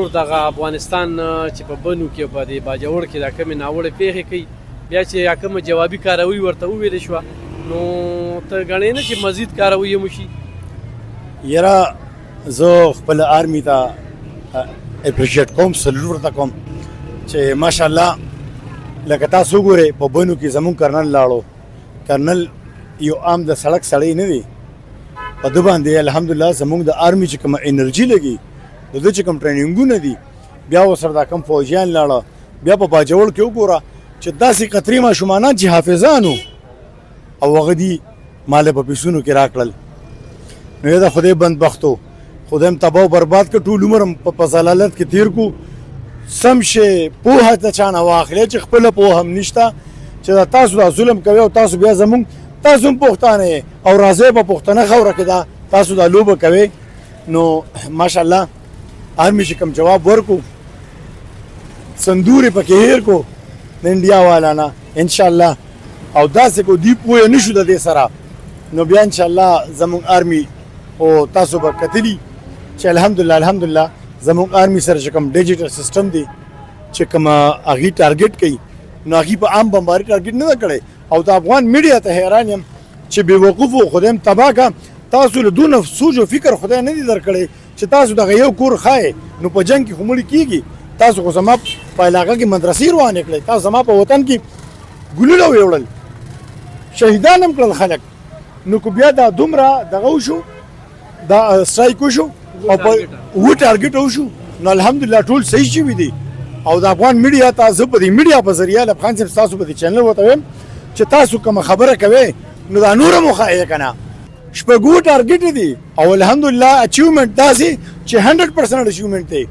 نور دغه افغانستان چې په بنو کې په دې باجوړ کې دا کومې ناوړه پیښې کوي بیا چې کومه جوابي کاروي ورته وویل شوه نو ته ګڼې نه چې مزید کاروي یې وشي؟ یاره زه خپل آرمي ته اپریشیټ کوم، سلوټ ورته کوم چې ماشاءالله لکه تاسو وګورئ په بنو کې زمونږ کرنل لاړو. کرنل یو عام د سړک سړی نه دی، په ده باندې الحمدلله زمونږ د آرمي چې کومه انرژي لګي د ده چې کوم ټریننګونه دي بیا ورسره دا کوم فوجیان لاړه. بیا په باجوړ کې وګوره چې داسې قطري ماشومانان چې حافظان وو او هغه دي مال په پیسونو کې راکړل. نو یا د خدای بندبختو خدای هم تباه و برباد کړ، ټول عمر په ضلالت کې تیر کو. سم شی پوهه ته چا نه واخلې چې خپله پوهه هم نشته چې دا تاسو دا ظلم کوي او تاسو بیا زمونږ تاسو هم پښتانه او راځئ په پښتنه خاوره کې دا تاسو دا لوبه کوئ. نو ماشاءالله آرمي چې کوم جواب ورکو صندورې پکې هیر کو د انډیا والا نه انشاءالله او داسې کو دی پوهه نشو د دې سره. نو بیا انشاءالله زمونږ آرمي او تاسو به کتلي چې الحمدلله زمونږ آرمي سره چې کوم ډیجیټل سیسټم دی چې کوم هغې ټارګېټ کوي نو هغې په عام بمباري ټارګېټ نه ده کړی. او د افغان میډیا ته حیران یم چې بېوقوفو خدای هم تباه که تاسو له دونه سوچ او فکر خدای نه دی درکړی چې تاسو دغه یو کور ښایې نو په جنګ کې خو مړي کېږي. تاسو خو زما په علاقه کې مدرسې روانې کړئ، تاسو زما په وطن کې ګلونه ویوړل، شهیدان هم کړل خلک. نو که بیا دا دومره دغه وشو دا سټرایک وشو او په اوه ټارګېټ وشو نو الحمدلله ټول صحیح شوي دي. او د افغان میډیا ته زه په دې میډیا په ذریعه افغان صاحب تاسو په دې چینل ورته وایم چې تاسو کومه خبره کوئ نو دا نور هم وښایئ که نه. شپږ ټارګېټ دي او الحمدلله اچیومنټ داسې چې 100% اچیومنټ دی.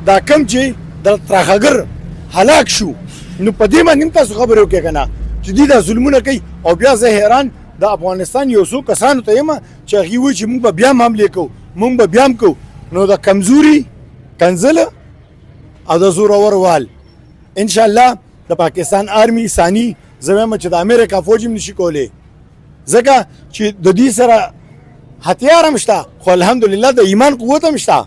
دا کم چې د ترخګر هلاک شو نو په دې باندې هم تاسو خبرې وکړئ که نه چې دوی دا ظلمونه کوي. او بیا زه حیران د افغانستان یو څو کسانو ته یم چې هغوی وایي چې موږ به بیا هم حملې کوو، موږ به بیا هم کوو. نو د کمزوري کنځله او د زورور وال انشاءالله د پاکستان آرمي ثاني زه وایم چې د امریکا فوج هم نشي کولی ځکه چې د دوی سره هتیار هم شته خو الحمدلله د ایمان قوت هم شته.